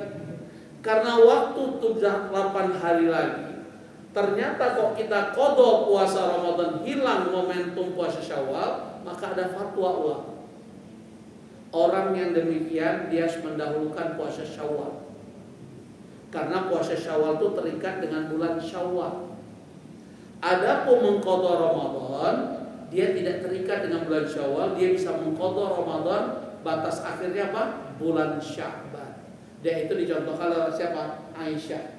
Karena waktu sudah 8 hari lagi, ternyata kok kita qada puasa Ramadan hilang momentum puasa Syawal, maka ada fatwa ulama. Orang yang demikian dia harus mendahulukan puasa Syawal. Karena puasa Syawal itu terikat dengan bulan Syawal. Adapun mengqada Ramadan, dia tidak terikat dengan bulan Syawal, dia bisa mengqada Ramadan, batas akhirnya apa? Bulan Sya'ban. Dan itu dicontohkan oleh siapa? Aisyah.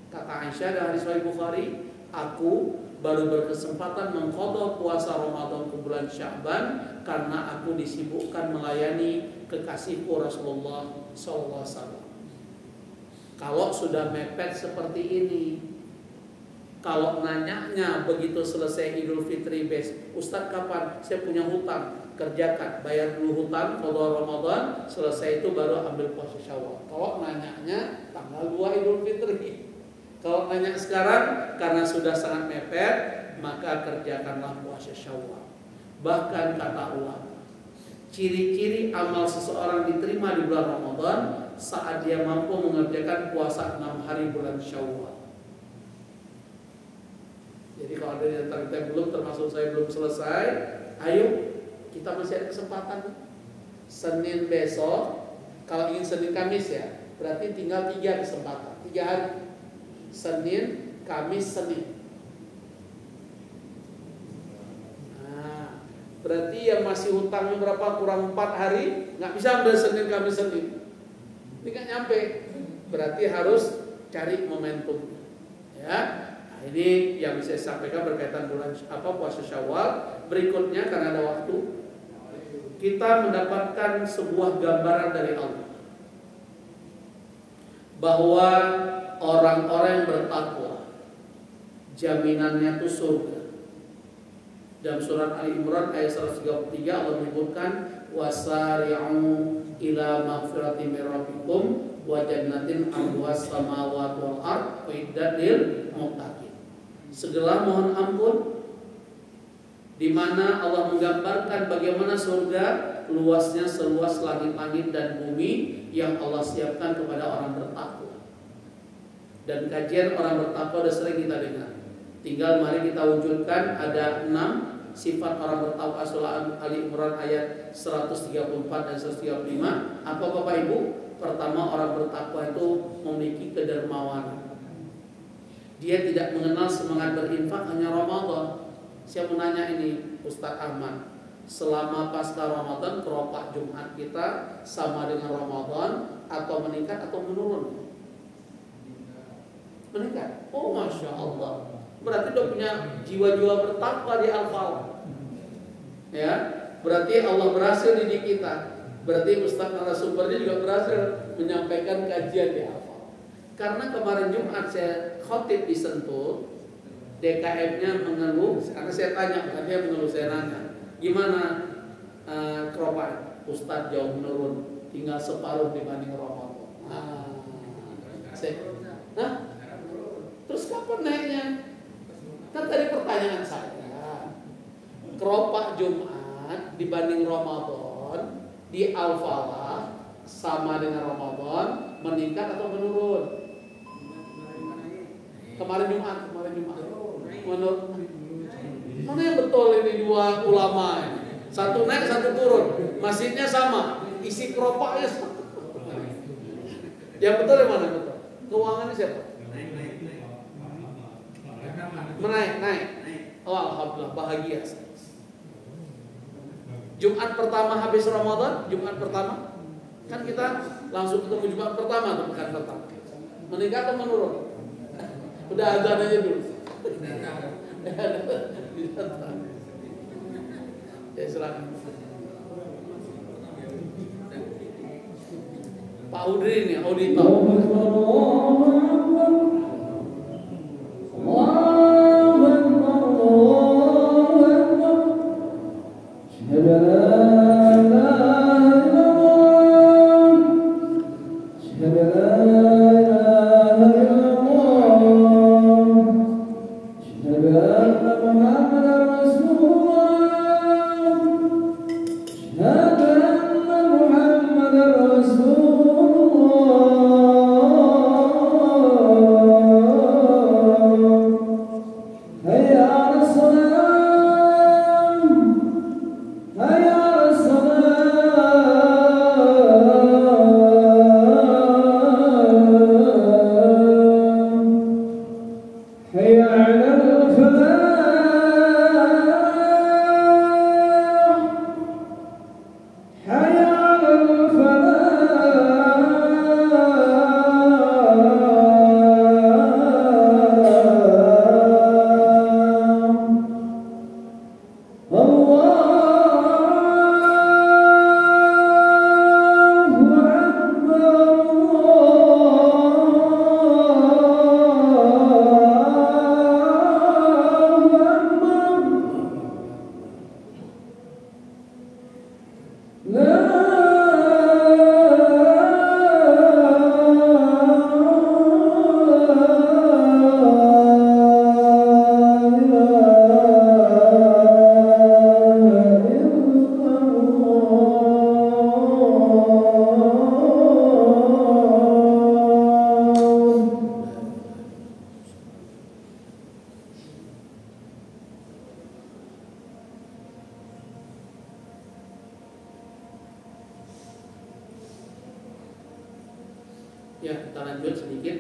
Kata Aisyah dari hadis Sahih Bukhari, aku baru berkesempatan mengqada puasa Ramadan ke bulan Sya'ban karena aku disibukkan melayani kekasihku Rasulullah SAW. Kalau sudah mepet seperti ini, kalau nanyanya begitu selesai Idul Fitri Ustadz kapan? Saya punya hutang, kerjakan, bayar dulu hutang, qada Ramadan, selesai itu baru ambil puasa Syawal. Kalau nanyanya tanggal 2 Idul Fitri. Kalau nanya sekarang karena sudah sangat mepet, maka kerjakanlah puasa Syawal. Bahkan kata ulama, ciri-ciri amal seseorang diterima di bulan Ramadan saat dia mampu mengerjakan puasa 6 hari bulan Syawal. Jadi kalau ada yang kita belum, termasuk saya belum selesai, ayo kita masih ada kesempatan. Senin besok, kalau ingin Senin Kamis ya, berarti tinggal 3 kesempatan, 3 hari. Senin, Kamis, Senin. Nah, berarti yang masih hutangnya berapa? Kurang 4 hari, nggak bisa ambil Senin, Kamis, Senin. Ini nggak nyampe. Berarti harus cari momentum. Ya, nah, ini yang bisa saya sampaikan berkaitan bulan puasa Syawal. Berikutnya karena ada waktu, kita mendapatkan sebuah gambaran dari Allah bahwa orang-orang yang bertakwa jaminannya itu surga. Dalam surat Ali Imran ayat 133 Allah menyebutkan wasari'u ila maghfiratin min rabbikum wa jannatin 'arduhas samawati wal ardh uiddat lil muttaqin. Segala mohon ampun, di mana Allah menggambarkan bagaimana surga luasnya seluas langit-langit dan bumi yang Allah siapkan kepada orang bertakwa. Dan kajian orang bertakwa sudah sering kita dengar. Tinggal mari kita wujudkan. Ada 6 sifat orang bertakwa surah Ali Imran ayat 134 dan 135. Apa Bapak Ibu? Pertama, orang bertakwa itu memiliki kedermawanan. Dia tidak mengenal semangat berinfak hanya Ramadan. Saya menanya ini Ustaz Ahmad, selama pasca Ramadan keropak Jumat kita sama dengan Ramadan atau meningkat atau menurun? Meningkat. Oh, Masya Allah. Berarti dia punya jiwa-jiwa bertakwa di Al-Falah. Ya, berarti Allah berhasil didik kita. Berarti Ustaz narasumbernya juga berhasil menyampaikan kajian di Al-Falah. Karena kemarin Jumat saya khotib di Sentul, DKM-nya mengeluh. Karena saya tanya, bukan dia mengeluh, saya nanya, gimana keropan? Ustaz jauh menurun, tinggal separuh dibanding Ramadan. Terus kapan naiknya. Kan tadi pertanyaan saya, keropak Jumat dibanding Ramadan di Al-Falah sama dengan Ramadan meningkat atau menurun? Kemarin Jumat. Menurut mana yang betul ini dua ulama ini? Satu naik, satu turun. Masjidnya sama, isi keropaknya sama. Yang betul yang mana betul? Keuangannya siapa? Naik. Oh, alhamdulillah, bahagia. Jumat pertama habis Ramadan, Jumat pertama kan kita langsung ketemu Jumat pertama tuh, pekan pertama. Meningkat atau menurun? Udah azan aja dulu. Ya silakan. Pak Udri nih, auditor. Ya, kita lanjut sedikit.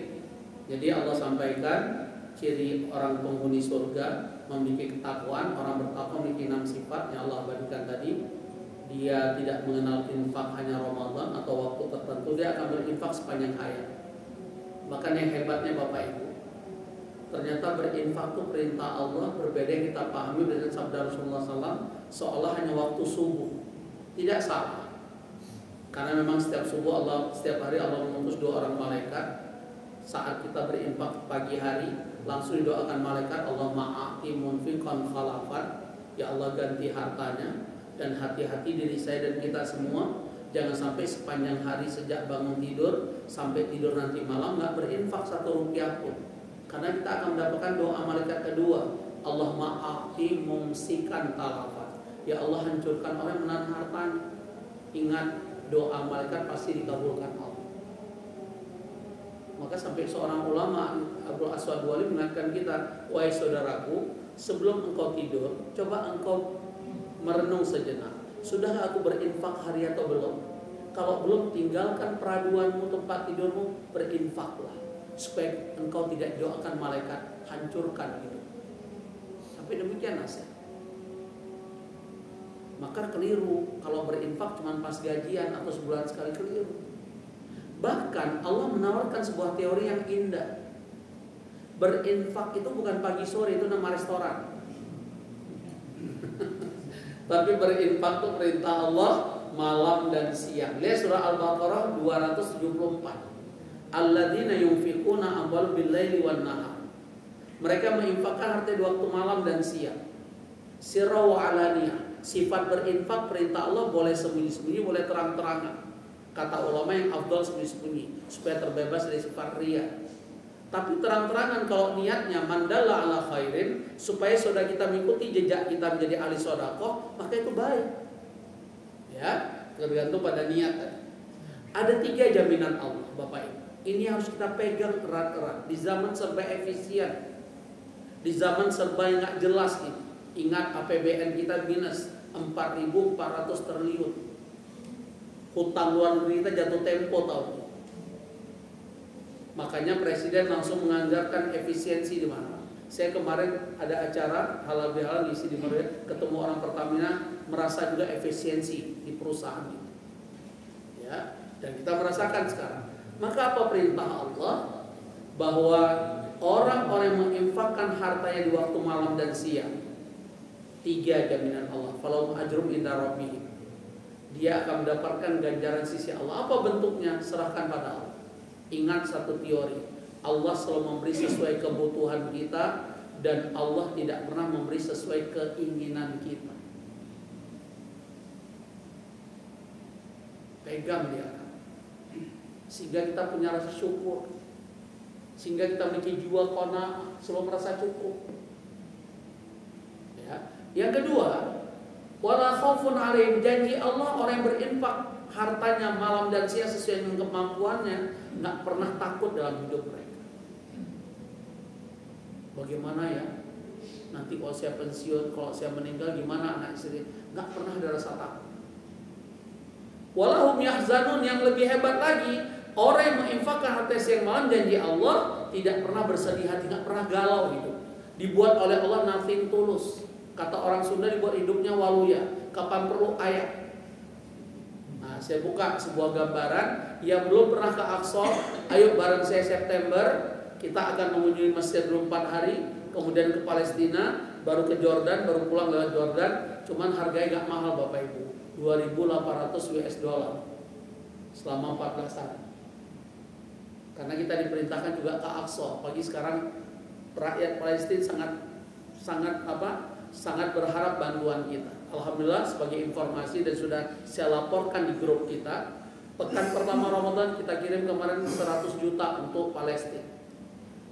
Jadi Allah sampaikan ciri orang penghuni surga memiliki ketakwaan. Orang bertakwa memiliki 6 sifat yang Allah abadikan tadi. Dia tidak mengenal infak hanya Ramadan atau waktu tertentu, dia akan berinfak sepanjang hayat. Bahkan yang hebatnya Bapak Ibu, ternyata berinfak itu perintah Allah, berbeda yang kita pahami dengan sabda Rasulullah SAW, seolah hanya waktu subuh. Tidak salah. Karena memang setiap subuh setiap hari Allah mengutus 2 orang malaikat. Saat kita berinfak pagi hari, langsung didoakan malaikat, Allah ma'ati munfiqan khalafan, ya Allah ganti hartanya. Dan hati-hati diri saya dan kita semua, jangan sampai sepanjang hari sejak bangun tidur sampai tidur nanti malam nggak berinfak 1 rupiah pun. Karena kita akan mendapatkan doa malaikat kedua, Allah ma'ati mumsikan talafat, ya Allah hancurkan orang yang menahan hartanya. Ingat, doa malaikat pasti dikabulkan Allah. Maka sampai seorang ulama Abdul Aswad Wali mengingatkan kita, wahai saudaraku, sebelum engkau tidur, coba engkau merenung sejenak. Sudah aku berinfak hari atau belum? Kalau belum, tinggalkan peraduanmu, tempat tidurmu, berinfaklah supaya engkau tidak doakan malaikat hancurkan hidup. Sampai demikian nasihat. Maka keliru kalau berinfak cuma pas gajian atau sebulan sekali, keliru. Bahkan Allah menawarkan sebuah teori yang indah. Berinfak itu bukan pagi sore, itu nama restoran. Tapi berinfak itu perintah Allah malam dan siang. Lihat surah Al-Baqarah 274. Alladzina yunfiquna amwalahum bil-laili wan-nahar. Mereka menginfakkan harta di waktu malam dan siang. Sirra wa alaniyah. Sifat berinfak perintah Allah boleh sembunyi-sembunyi, boleh terang-terangan. Kata ulama yang afdal sembunyi-sembunyi supaya terbebas dari sifat riya. Tapi terang-terangan kalau niatnya mandala ala khairin, supaya saudara kita mengikuti jejak kita menjadi ahli sedekah, maka itu baik. Ya, tergantung pada niat tadi. Ada 3 jaminan Allah, Bapak Ibu. Ini harus kita pegang erat-erat di zaman serba efisien, di zaman serba yang nggak jelas ini. Ingat APBN kita minus 4.400 triliun. Hutang luar negeri kita jatuh tempo tahun ini. Makanya Presiden langsung menganggarkan efisiensi di mana. Saya kemarin ada acara halal bihalal ngisi di Medan, ketemu orang Pertamina merasa juga efisiensi di perusahaan itu. Ya, dan kita merasakan sekarang. Maka apa perintah Allah? Bahwa orang-orang yang menginfakkan hartanya di waktu malam dan siang, 3 jaminan Allah. Falahum ajrum inda rabbihim. Dia akan mendapatkan ganjaran sisi Allah. Apa bentuknya? Serahkan pada Allah. Ingat satu teori, Allah selalu memberi sesuai kebutuhan kita, dan Allah tidak pernah memberi sesuai keinginan kita. Pegang dia, sehingga kita punya rasa syukur, sehingga kita memiliki jiwa qanaah, selalu merasa cukup. Ya. Yang kedua, wala khaufun 'alaihim, janji Allah orang yang berinfak hartanya malam dan siang sesuai dengan kemampuannya, nggak pernah takut dalam hidup mereka. Bagaimana ya? Nanti kalau saya pensiun, kalau saya meninggal gimana anak istri? Nggak pernah ada rasa takut. Walahum yahzanun, yang lebih hebat lagi, orang yang menginfakkan harta siang malam janji Allah tidak pernah bersedih hati, nggak pernah galau hidup. Dibuat oleh Allah nothing tulus. Kata orang Sunda dibuat hidupnya waluya, kapan perlu ayat. Nah, saya buka sebuah gambaran yang belum pernah ke Aqsa. Ayo bareng saya September, kita akan mengunjungi Mesir dulu 4 hari, kemudian ke Palestina, baru ke Jordan, baru pulang lewat Jordan. Cuman harganya gak mahal Bapak Ibu, 2.800 US dollar selama 14 hari. Karena kita diperintahkan juga ke Aqsa. Pagi sekarang rakyat Palestina sangat berharap bantuan kita. Alhamdulillah, sebagai informasi dan sudah saya laporkan di grup kita, pekan pertama Ramadan kita kirim kemarin 100 juta untuk Palestina.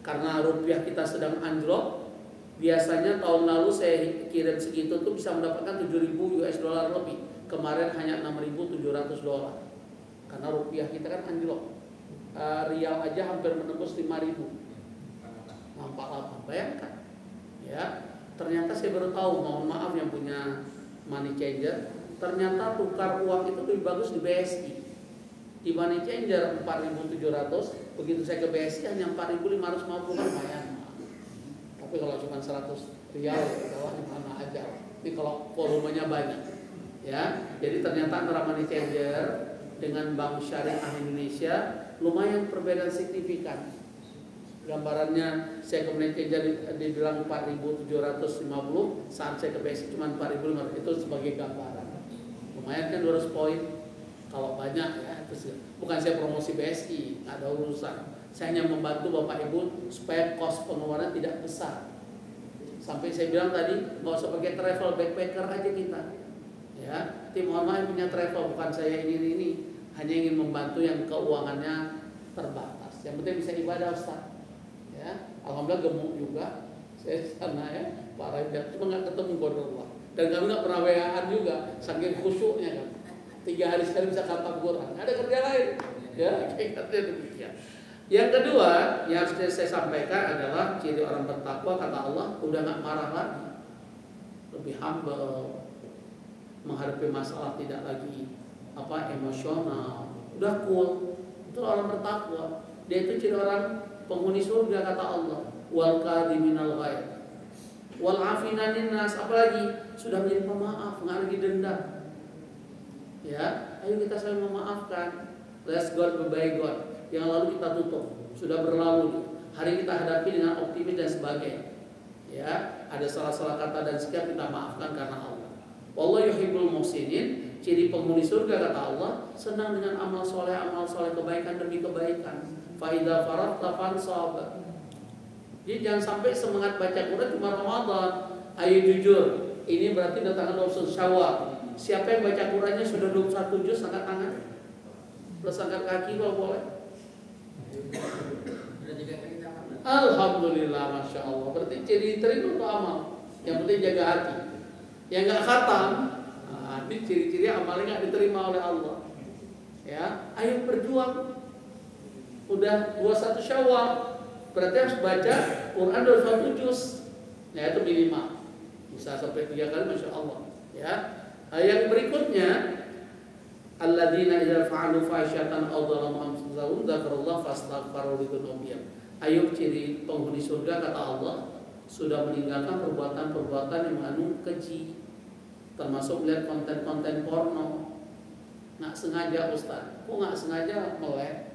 Karena rupiah kita sedang anjlok, biasanya tahun lalu saya kirim segitu tuh bisa mendapatkan 7.000 US dollar lebih. Kemarin hanya 6.700 dolar. Karena rupiah kita kan anjlok. Rial aja hampir menembus 5.000. Nampak apa? Bayangkan. Ya, ternyata saya baru tahu, mohon maaf yang punya money changer, ternyata tukar uang itu lebih bagus di BSI. Di money changer 4.700, begitu saya ke BSI hanya 4.550, kan lumayan. Tapi kalau cuma 100 rial ya bawah di mana aja. Ini kalau volumenya banyak. Ya, jadi ternyata antara money changer dengan Bank Syariah Indonesia lumayan perbedaan signifikan. Gambarannya saya ke money changer dibilang 4.750, saat saya ke BSI cuma 4.500. Itu sebagai gambaran. Lumayan kan 200 poin. Kalau banyak ya, itu bukan saya promosi BSI, nggak ada urusan. Saya hanya membantu Bapak Ibu supaya kos pengeluaran tidak besar. Sampai saya bilang tadi nggak usah pakai travel, backpacker aja kita. Ya, tim mohon maaf punya travel, bukan saya ini, hanya ingin membantu yang keuangannya terbatas. Yang penting bisa ibadah Ustaz. Ya, alhamdulillah gemuk juga saya sana ya, parah ya, cuma nggak ketemu Allah. Dan kami nggak pernah WA-an juga, saking khusyuknya kan. 3 hari sekali bisa khatam Quran, ada kerja lain. Ya, kayak demikian. Yang kedua yang harus saya sampaikan adalah ciri orang bertakwa, kata Allah, udah nggak marah lagi, lebih humble, menghadapi masalah tidak lagi emosional, udah cool. Itu orang bertakwa. Dia itu ciri orang penghuni surga, kata Allah, wal kadhiminal ghaidh wal afina nas, apalagi sudah menjadi pemaaf, nggak lagi dendam. Ya, ayo kita saling memaafkan. Let's God be God. Yang lalu kita tutup, sudah berlalu. Hari kita hadapi dengan optimis dan sebagainya. Ya, ada salah-salah kata dan sikap kita maafkan karena Allah. Wallahu yuhibbul muhsinin. Ciri penghuni surga, kata Allah, senang dengan amal soleh kebaikan demi kebaikan. Faidah faradta fansab. Jadi jangan sampai semangat baca Quran cuma Ramadan. Ayo jujur, ini berarti datangkan usul Syawal. Siapa yang baca Qurannya sudah 21 juz, angkat tangan. Plus angkat kaki kalau boleh. Alhamdulillah, Masya Allah. Berarti ciri diterima untuk amal. Yang penting jaga hati. Yang nggak khatam, ini ciri-ciri amalnya nggak diterima oleh Allah. Ya, ayo berjuang. Udah 21 Syawal, berarti harus baca Quran 21 juz. Ya, itu minimal. Bisa sampai 3 kali, Masya Allah. Ya, yang berikutnya, alladzina idza fa'alu fahisyatan aw dzalamu anfusahum dzakarallahu fastaghfaru lidzunubihim. Ayo ciri penghuni surga kata Allah sudah meninggalkan perbuatan-perbuatan yang mengandung keji, termasuk lihat konten-konten porno. Nggak sengaja Ustaz, kok nggak sengaja melek?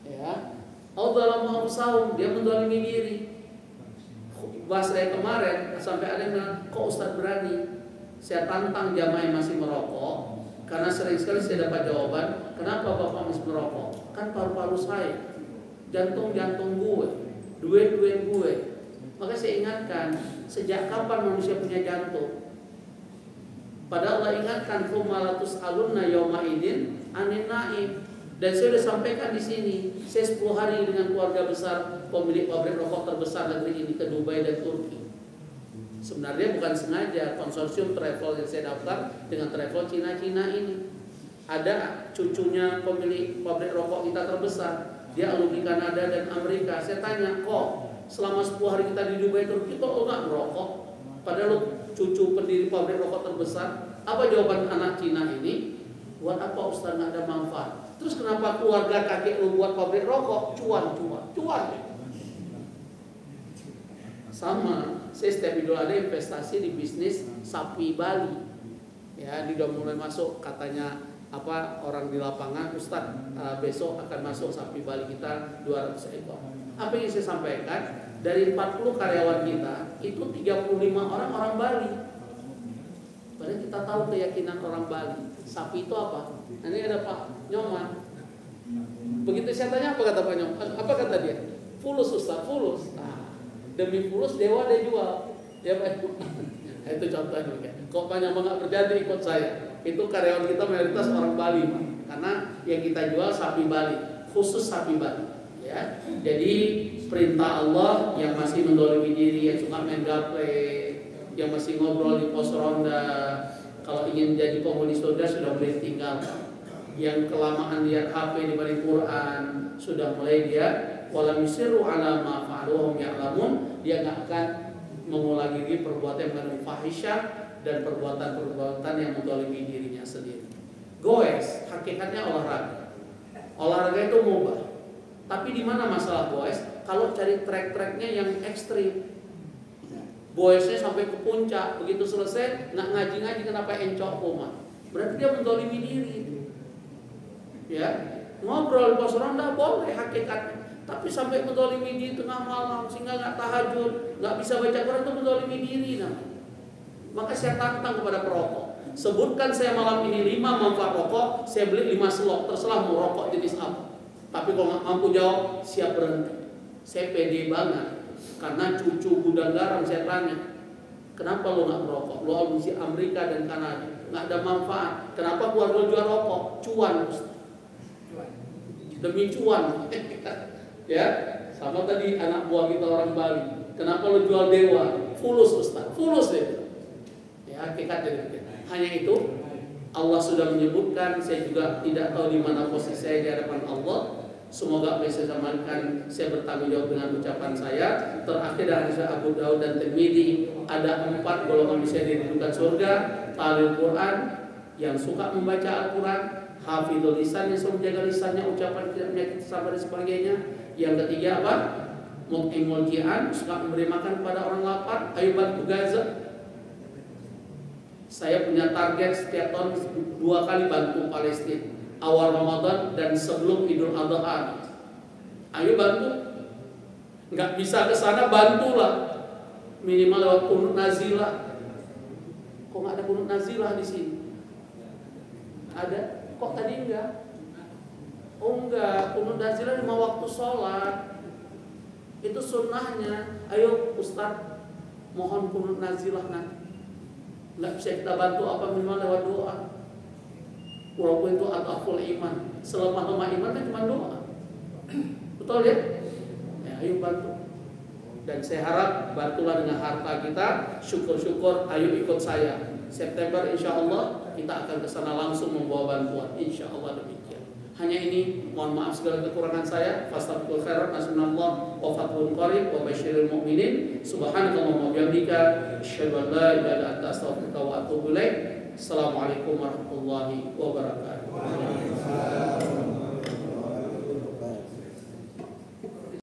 Ya, aw dzalamu anfusahum, dia menzalimi diri. Bahas saya kemarin sampai ada yang bilang, kok Ustaz berani? Saya tantang jamaah yang masih merokok, karena sering sekali saya dapat jawaban, kenapa Bapak masih merokok? Kan paru-paru saya, jantung-jantung gue, duit-duit gue. Maka saya ingatkan, sejak kapan manusia punya jantung? Padahal Allah ingatkan, "Tsumma alunna yauma idin anin naim." Dan saya sudah sampaikan di sini, saya 10 hari dengan keluarga besar pemilik pabrik rokok terbesar negeri ini ke Dubai dan Turki. Sebenarnya bukan sengaja, konsorsium travel yang saya daftar dengan travel Cina-Cina ini. Ada cucunya pemilik pabrik rokok kita terbesar, dia alumni Kanada dan Amerika. Saya tanya, kok selama 10 hari kita di Dubai Turki kok lo nggak merokok? Padahal lo cucu pendiri pabrik rokok terbesar. Apa jawaban anak Cina ini? Buat apa Ustaz, nggak ada manfaat? Terus kenapa keluarga kakek lo buat pabrik rokok? Cuan. Sama, saya setiap Idul Adha investasi di bisnis sapi Bali. Ya, dia udah mulai masuk katanya orang di lapangan, Ustaz, besok akan masuk sapi Bali kita 200 ekor. Apa yang saya sampaikan? Dari 40 karyawan kita, itu 35 orang Bali. Padahal kita tahu keyakinan orang Bali. Sapi itu apa? Ini ada Pak Nyoman. Begitu saya tanya, apa kata Pak Nyoman? Apa kata dia? Fulus Ustaz, fulus. Demi fulus dewa dia jual. Ya Pak. Itu contohnya. Kok Pak Nyoman nggak berjanji ikut saya? Itu karyawan kita mayoritas orang Bali, Pak. Karena yang kita jual sapi Bali, khusus sapi Bali. Ya. Jadi perintah Allah yang masih mendolimi diri, yang suka main gaple, yang masih ngobrol di pos ronda, kalau ingin jadi penghuni surga sudah boleh tinggal. Yang kelamaan lihat HP dibanding Quran, sudah mulai dia walam yusiru ala ma fa'aluhum ya'lamun, dia nggak akan mengulangi lagi perbuatan yang mengandung fahisyah dan perbuatan-perbuatan yang menzalimi dirinya sendiri. Goes, hakikatnya olahraga. Olahraga itu mubah. Tapi di mana masalah goes? Kalau cari trek-treknya yang ekstrim. Goesnya sampai ke puncak, begitu selesai nggak ngaji-ngaji, kenapa encok koma? Berarti dia menzalimi diri. Ya, ngobrol di pos ronda boleh hakikatnya, tapi sampai menzalimi diri tengah malam sehingga nggak tahajud, nggak bisa baca Quran, itu menzalimi diri namanya. Maka saya tantang kepada perokok, sebutkan saya malam ini 5 manfaat rokok, saya beli 5 slot, terserah mau rokok jenis apa. Tapi kalau nggak mampu jawab, siap berhenti. Saya pede banget, karena cucu gudang garam saya tanya, kenapa lo nggak merokok? Lo alumni Amerika dan Kanada, nggak ada manfaat. Kenapa keluarga lo jual rokok? Cuan, Ustaz. Demi cuan. Ya, sama tadi anak buah kita orang Bali. Kenapa lo jual dewa? Fulus Ustaz, fulus deh. Ya, hakikatnya demikian. Hanya itu, Allah sudah menyebutkan, saya juga tidak tahu di mana posisi saya di hadapan Allah. Semoga apa yang saya sampaikan, saya bertanggung jawab dengan ucapan saya. Terakhir dari hadis Abu Daud dan Tirmidzi, ada 4 golongan bisa dirindukan surga: talil Quran, yang suka membaca Al-Quran; hafidhul lisan, yang selalu menjaga lisannya, ucapan tidak menyakiti sabar dan sebagainya. Yang ketiga apa? Mut'imul ji'an, suka memberi makan kepada orang lapar. Ayo bantu Gaza. Saya punya target setiap tahun 2 kali bantu Palestina, awal Ramadan dan sebelum Idul Adha. Ayo bantu. Nggak bisa ke sana, bantulah. Minimal lewat kunut nazilah. Kok nggak ada kunut nazilah di sini? Ada? Kok tadi enggak? Oh enggak, kunut nazilah 5 waktu sholat. Itu sunnahnya. Ayo Ustaz, mohon kunut nazilah nanti. Nggak bisa kita bantu apa, minimal lewat doa. Walaupun itu ataful iman, selemah-lemah iman kan cuma doa. Betul ya? Ya, ayo bantu. Dan saya harap bantulah dengan harta kita. Syukur-syukur, ayo ikut saya. September insya Allah kita akan ke sana langsung membawa bantuan. Insya Allah demikian. Hanya ini, mohon maaf segala kekurangan saya. Fastaghfirul khairat, nasrullah wa fathul qarib wa basyiril mu'minin. Subhanallah wa bihamdika, asyhadu an la ilaha illa anta, astaghfiruka wa atubu ilaik. Assalamualaikum warahmatullahi wabarakatuh.